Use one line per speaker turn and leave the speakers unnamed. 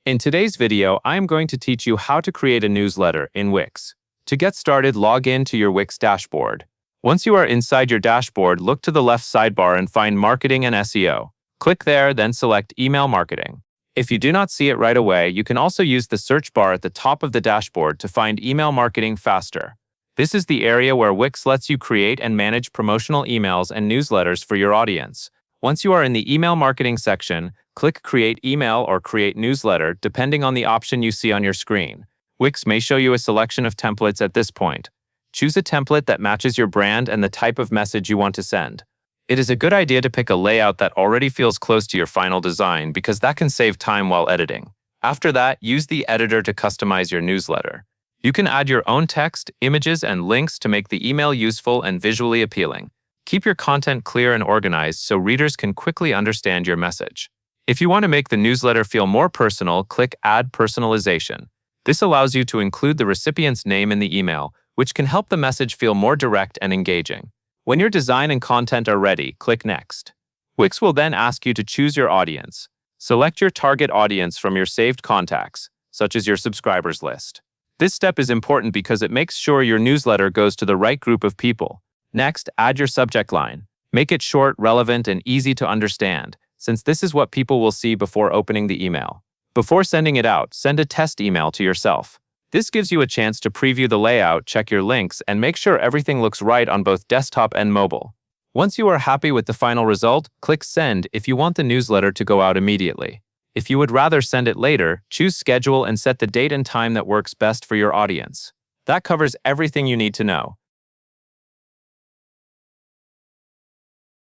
In today's video, I am going to teach you how to create a newsletter in Wix. To get started, log in to your Wix dashboard. Once you are inside your dashboard, look to the left sidebar and find Marketing and SEO. Click there, then select Email Marketing. If you do not see it right away, you can also use the search bar at the top of the dashboard to find email marketing faster. This is the area where Wix lets you create and manage promotional emails and newsletters for your audience. Once you are in the email marketing section, click Create Email or Create Newsletter depending on the option you see on your screen. Wix may show you a selection of templates at this point. Choose a template that matches your brand and the type of message you want to send. It is a good idea to pick a layout that already feels close to your final design because that can save time while editing. After that, use the editor to customize your newsletter. You can add your own text, images, and links to make the email useful and visually appealing. Keep your content clear and organized so readers can quickly understand your message. If you want to make the newsletter feel more personal, click Add Personalization. This allows you to include the recipient's name in the email, which can help the message feel more direct and engaging. When your design and content are ready, click Next. Wix will then ask you to choose your audience. Select your target audience from your saved contacts, such as your subscribers list. This step is important because it makes sure your newsletter goes to the right group of people. Next, add your subject line. Make it short, relevant, and easy to understand, since this is what people will see before opening the email. Before sending it out, send a test email to yourself. This gives you a chance to preview the layout, check your links, and make sure everything looks right on both desktop and mobile. Once you are happy with the final result, click Send if you want the newsletter to go out immediately. If you would rather send it later, choose Schedule and set the date and time that works best for your audience. That covers everything you need to know.